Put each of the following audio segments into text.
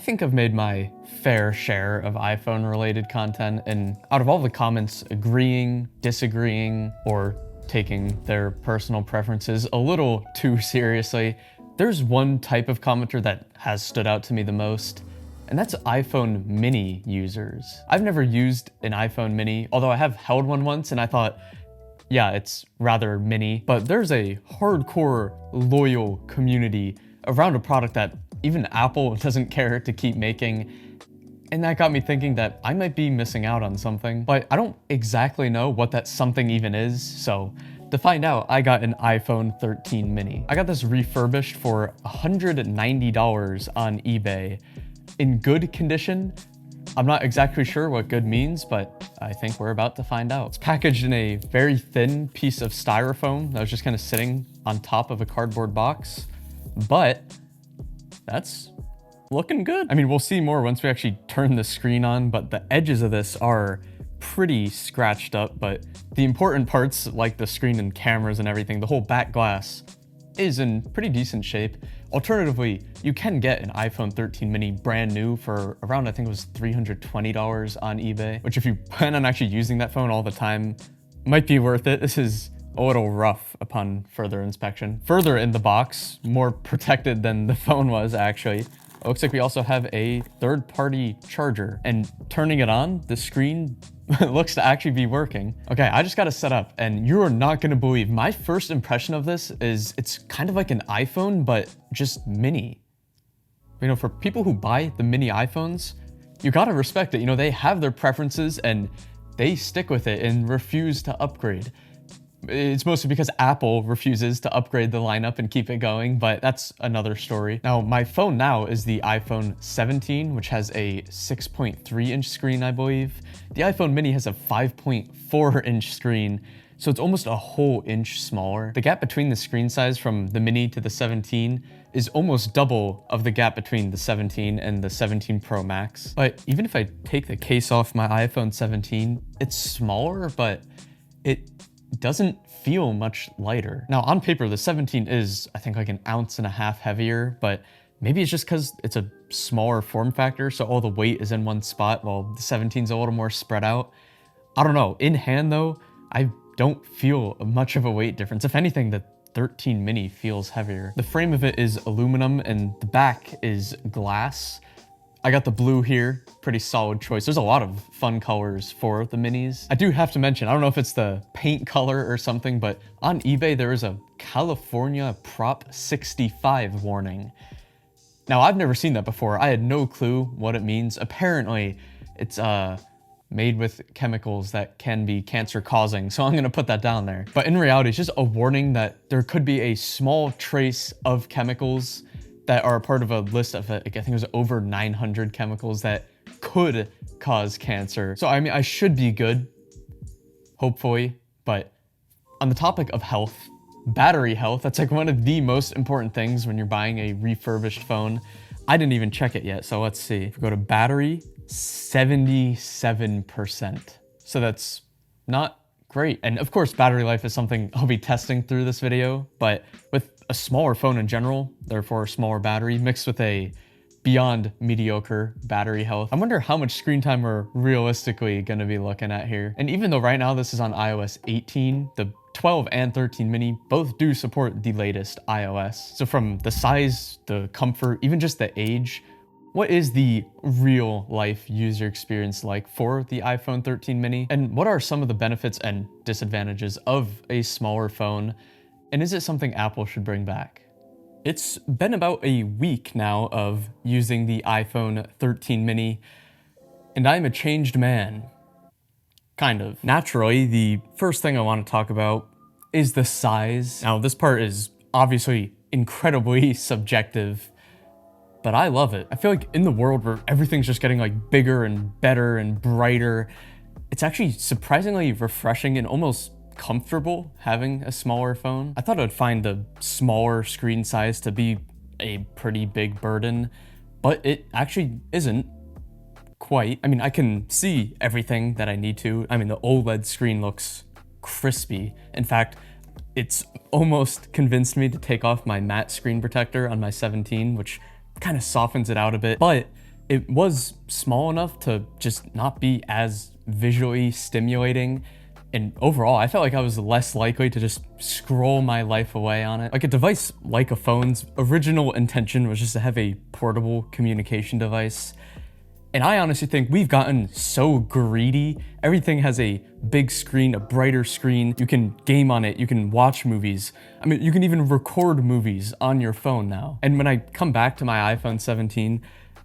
think I've made my fair share of iPhone related content, and out of all the comments agreeing, disagreeing, or taking their personal preferences a little too seriously, there's one type of commenter that has stood out to me the most, and that's iPhone mini users. I've never used an iPhone mini, although I have held one once and I thought, yeah, it's rather mini, but there's a hardcore loyal community around a product that even Apple doesn't care to keep making. And that got me thinking that I might be missing out on something, but I don't exactly know what that something even is. So to find out, I got an iPhone 13 mini. I got this refurbished for $190 on eBay in good condition. I'm not exactly sure what good means, but I think we're about to find out. It's packaged in a very thin piece of styrofoam that was just kind of sitting on top of a cardboard box, but that's looking good. I mean, we'll see more once we actually turn the screen on, but the edges of this are pretty scratched up, but the important parts like the screen and cameras and everything, the whole back glass is in pretty decent shape. Alternatively, you can get an iPhone 13 mini brand new for around, I think it was $320 on eBay, which if you plan on actually using that phone all the time, might be worth it. This is a little rough upon further inspection. Further in the box, more protected than the phone was actually, it looks like we also have a third-party charger, and turning it on, the screen looks to actually be working. Okay, I just got it set up, and you are not gonna believe, my first impression of this is it's kind of like an iPhone, but just mini. You know, for people who buy the mini iPhones, you gotta respect it. You know, they have their preferences and they stick with it and refuse to upgrade. It's mostly because Apple refuses to upgrade the lineup and keep it going, but that's another story. Now, my phone now is the iPhone 17, which has a 6.3-inch screen, I believe. The iPhone mini has a 5.4-inch screen, so it's almost a whole inch smaller. The gap between the screen size from the mini to the 17 is almost double of the gap between the 17 and the 17 Pro Max. But even if I take the case off my iPhone 17, it's smaller, but it doesn't feel much lighter. Now on paper, the 17 is, I think, like an ounce and a half heavier, but maybe it's just because it's a smaller form factor, so all the weight is in one spot while the 17's a little more spread out. I don't know. In hand though, I don't feel much of a weight difference. If anything, the 13 mini feels heavier. The frame of it is aluminum and the back is glass. I got the blue here, pretty solid choice. There's a lot of fun colors for the minis. I do have to mention, I don't know if it's the paint color or something, but on eBay there is a California Prop 65 warning. Now I've never seen that before. I had no clue what it means. Apparently it's made with chemicals that can be cancer causing, so I'm gonna put that down there. But in reality, it's just a warning that there could be a small trace of chemicals that are a part of a list of, I think it was over 900 chemicals that could cause cancer. So I mean, I should be good, hopefully. But on the topic of health, battery health, that's like one of the most important things when you're buying a refurbished phone. I didn't even check it yet, so let's see. If we go to battery, 77%. So that's not great. And of course, battery life is something I'll be testing through this video, but with a smaller phone in general, therefore a smaller battery, mixed with a beyond mediocre battery health, I wonder how much screen time we're realistically gonna be looking at here. And even though right now this is on iOS 18, the 12 and 13 mini both do support the latest iOS. So from the size, the comfort, even just the age, what is the real life user experience like for the iPhone 13 mini? And what are some of the benefits and disadvantages of a smaller phone? And is it something Apple should bring back? It's been about a week now of using the iPhone 13 mini, and I'm a changed man. Kind of. Naturally, the first thing I want to talk about is the size. Now, this part is obviously incredibly subjective, but I love it. I feel like in the world where everything's just getting like bigger and better and brighter, it's actually surprisingly refreshing and almost comfortable having a smaller phone. I thought I'd find the smaller screen size to be a pretty big burden, but it actually isn't quite. I mean, I can see everything that I need to. I mean, the OLED screen looks crispy. In fact, it's almost convinced me to take off my matte screen protector on my 17, which kind of softens it out a bit, but it was small enough to just not be as visually stimulating. And overall, I felt like I was less likely to just scroll my life away on it. Like a device like a phone's original intention was just to have a portable communication device. And I honestly think we've gotten so greedy. Everything has a big screen, a brighter screen. You can game on it, you can watch movies. I mean, you can even record movies on your phone now. And when I come back to my iPhone 17,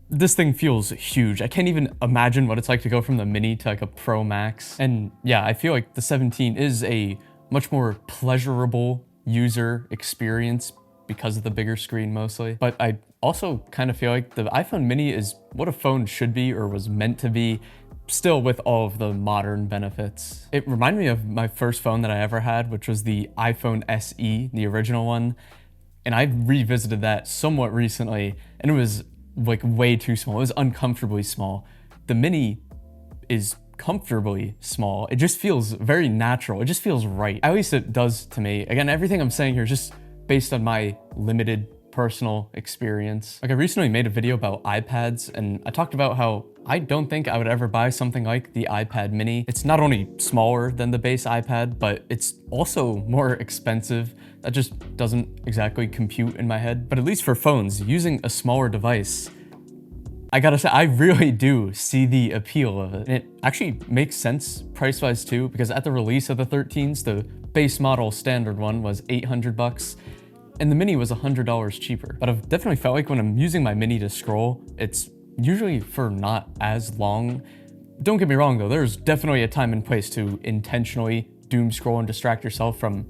this thing feels huge. I can't even imagine what it's like to go from the mini to like a Pro Max. And yeah, I feel like the 17 is a much more pleasurable user experience because of the bigger screen mostly. But I also kind of feel like the iPhone mini is what a phone should be or was meant to be, still with all of the modern benefits. It reminded me of my first phone that I ever had, which was the iPhone SE, the original one. And I revisited that somewhat recently, and it was like way too small. It was uncomfortably small. The mini is comfortably small. It just feels very natural. It just feels right. At least it does to me. Again, everything I'm saying here is just based on my limited personal experience. Like I recently made a video about iPads, and I talked about how I don't think I would ever buy something like the iPad mini. It's not only smaller than the base iPad, but it's also more expensive. That just doesn't exactly compute in my head. But at least for phones, using a smaller device, I gotta say, I really do see the appeal of it. And it actually makes sense price-wise too, because at the release of the 13s, the base model standard one was $800, and the mini was $100 cheaper. But I've definitely felt like when I'm using my mini to scroll, it's usually for not as long. Don't get me wrong though, there's definitely a time and place to intentionally doom scroll and distract yourself from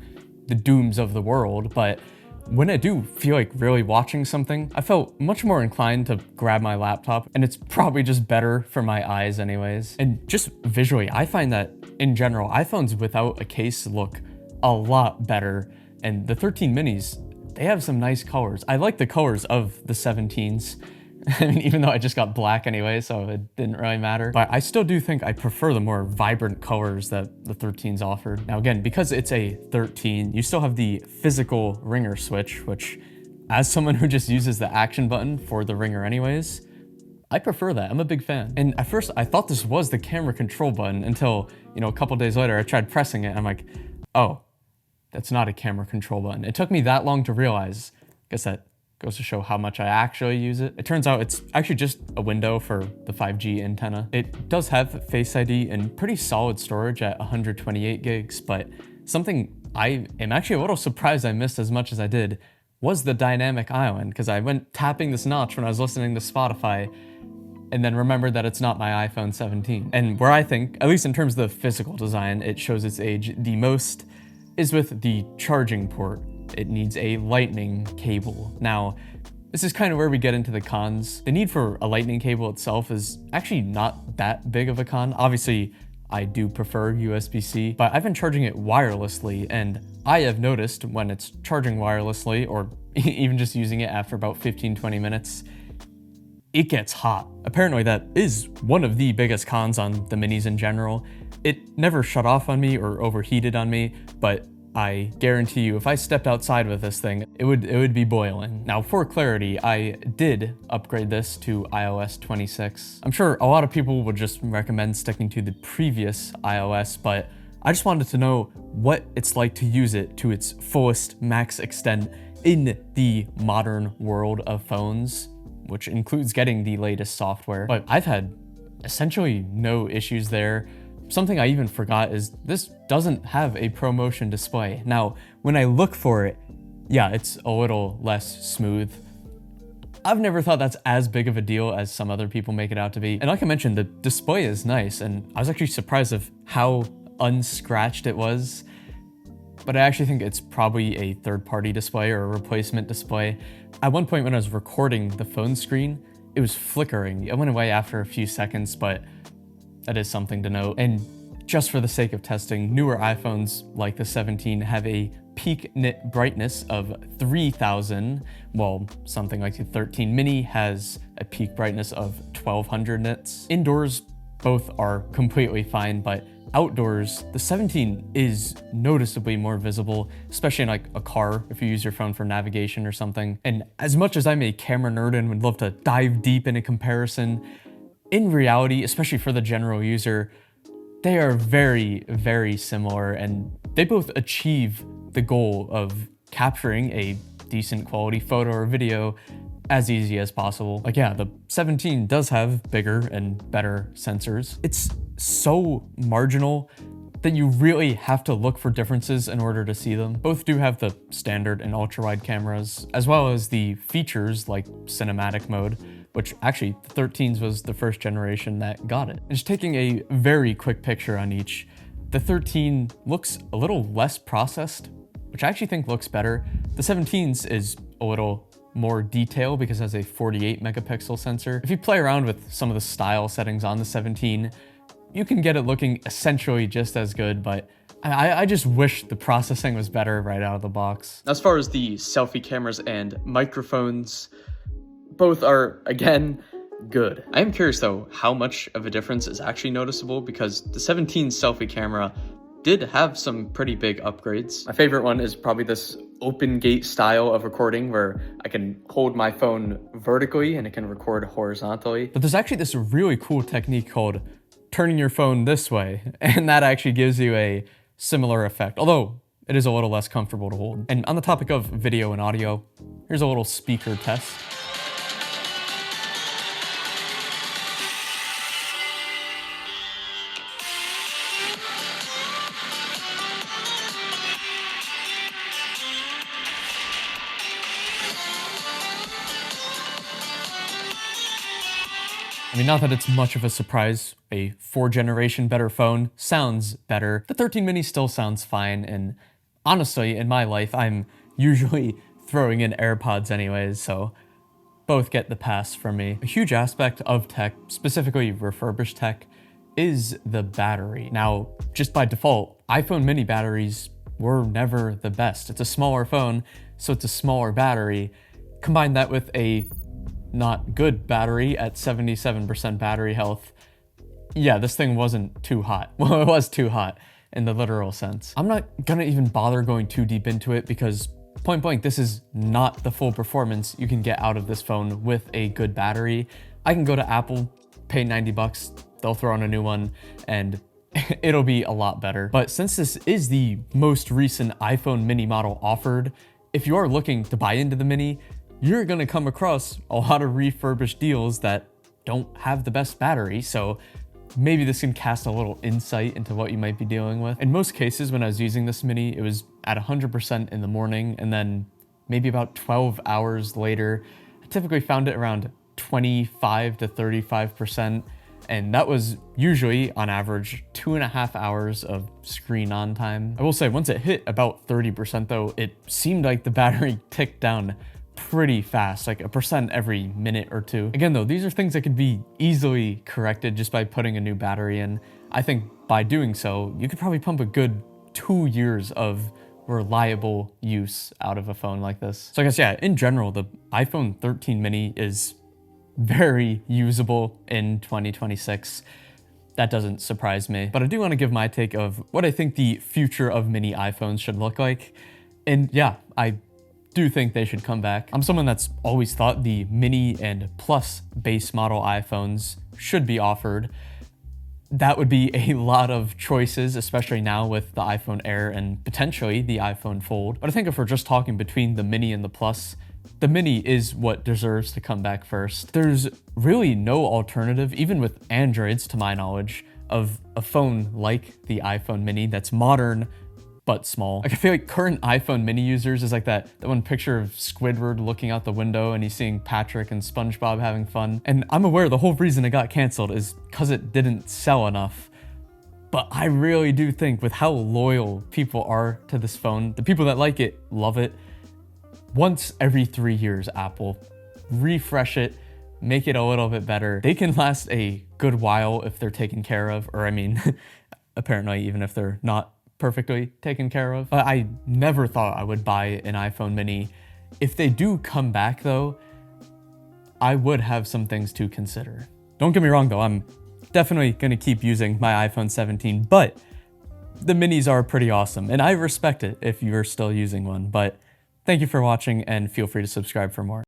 the dooms of the world, but when I do feel like really watching something, I felt much more inclined to grab my laptop, and it's probably just better for my eyes anyways. And just visually, I find that in general, iPhones without a case look a lot better, and the 13 minis, they have some nice colors. I like the colors of the 17s. I mean, even though I just got black anyway, so it didn't really matter. But I still do think I prefer the more vibrant colors that the 13s offered. Now again, because it's a 13, you still have the physical ringer switch, which as someone who just uses the action button for the ringer anyways, I prefer that. I'm a big fan. And at first I thought this was the camera control button until, you know, a couple days later I tried pressing it and I'm like, oh, that's not a camera control button. It took me that long to realize. I guess that goes to show how much I actually use it. It turns out it's actually just a window for the 5G antenna. It does have Face ID and pretty solid storage at 128 gigs, but something I am actually a little surprised I missed as much as I did was the dynamic island, because I went tapping this notch when I was listening to Spotify and then remembered that it's not my iPhone 17. And where I think, at least in terms of the physical design, it shows its age the most is with the charging port. It needs a lightning cable. Now, this is kind of where we get into the cons. The need for a lightning cable itself is actually not that big of a con. Obviously, I do prefer USB-C, but I've been charging it wirelessly, and I have noticed when it's charging wirelessly, or even just using it after about 15-20 minutes, it gets hot. Apparently that is one of the biggest cons on the minis in general. It never shut off on me or overheated on me, but I guarantee you, if I stepped outside with this thing, it would be boiling. Now, for clarity, I did upgrade this to iOS 26. I'm sure a lot of people would just recommend sticking to the previous iOS, but I just wanted to know what it's like to use it to its fullest max extent in the modern world of phones, which includes getting the latest software. But I've had essentially no issues there. Something I even forgot is this doesn't have a ProMotion display. Now, when I look for it, yeah, it's a little less smooth. I've never thought that's as big of a deal as some other people make it out to be. And like I mentioned, the display is nice, and I was actually surprised of how unscratched it was. But I actually think it's probably a third-party display or a replacement display. At one point when I was recording the phone screen, it was flickering. It went away after a few seconds, but that is something to note. And just for the sake of testing, newer iPhones like the 17 have a peak nit brightness of 3000, while something like the 13 mini has a peak brightness of 1200 nits. Indoors, both are completely fine, but outdoors, the 17 is noticeably more visible, especially in like a car if you use your phone for navigation or something. And as much as I'm a camera nerd and would love to dive deep into comparison, in reality, especially for the general user, they are very, very similar, and they both achieve the goal of capturing a decent quality photo or video as easy as possible. Like, yeah, the 17 does have bigger and better sensors. It's so marginal that you really have to look for differences in order to see them. Both do have the standard and ultra-wide cameras, as well as the features like cinematic mode, which actually the 13s was the first generation that got it. And just taking a very quick picture on each, the 13 looks a little less processed, which I actually think looks better. The 17's is a little more detail because it has a 48 megapixel sensor. If you play around with some of the style settings on the 17, you can get it looking essentially just as good, but I just wish the processing was better right out of the box. As far as the selfie cameras and microphones, both are, again, good. I am curious though how much of a difference is actually noticeable, because the 17 selfie camera did have some pretty big upgrades. My favorite one is probably this open gate style of recording where I can hold my phone vertically and it can record horizontally. But there's actually this really cool technique called turning your phone this way, and that actually gives you a similar effect, although it is a little less comfortable to hold. And on the topic of video and audio, here's a little speaker test. I mean, not that it's much of a surprise, a 4th-generation better phone sounds better. The 13 mini still sounds fine, and honestly, in my life, I'm usually throwing in AirPods anyways, so both get the pass from me. A huge aspect of tech, specifically refurbished tech, is the battery. Now, just by default, iPhone mini batteries were never the best. It's a smaller phone, so it's a smaller battery. Combine that with a not good battery at 77% battery health. Yeah, this thing wasn't too hot. Well, it was too hot in the literal sense. I'm not gonna even bother going too deep into it because point blank, this is not the full performance you can get out of this phone with a good battery. I can go to Apple, pay 90 bucks, they'll throw on a new one, and it'll be a lot better. But since this is the most recent iPhone mini model offered, if you are looking to buy into the mini, you're gonna come across a lot of refurbished deals that don't have the best battery, so maybe this can cast a little insight into what you might be dealing with. In most cases, when I was using this mini, it was at 100% in the morning, and then maybe about 12 hours later, I typically found it around 25 to 35%, and that was usually, on average, 2.5 hours of screen on time. I will say, once it hit about 30% though, it seemed like the battery ticked down pretty fast, like 1% every minute or two. Again though, these are things that could be easily corrected just by putting a new battery in. I think by doing so, you could probably pump a good 2 years of reliable use out of a phone like this. So I guess, yeah, in general, the iPhone 13 mini is very usable in 2026. That doesn't surprise me, but I do want to give my take of what I think the future of mini iPhones should look like. And yeah, I do think they should come back. I'm someone that's always thought the mini and plus base model iPhones should be offered. That would be a lot of choices, especially now with the iPhone Air and potentially the iPhone Fold. But I think if we're just talking between the mini and the plus, the mini is what deserves to come back first. There's really no alternative, even with Androids to my knowledge, of a phone like the iPhone mini that's modern but small. Like, I feel like current iPhone mini users is like that one picture of Squidward looking out the window and he's seeing Patrick and SpongeBob having fun. And I'm aware the whole reason it got canceled is because it didn't sell enough. But I really do think with how loyal people are to this phone, the people that like it love it. Once every 3 years, Apple, refresh it, make it a little bit better. They can last a good while if they're taken care of, or I mean, apparently even if they're not perfectly taken care of. But I never thought I would buy an iPhone mini. If they do come back though, I would have some things to consider. Don't get me wrong though, I'm definitely going to keep using my iPhone 17, but the minis are pretty awesome, and I respect it if you're still using one. But thank you for watching, and feel free to subscribe for more.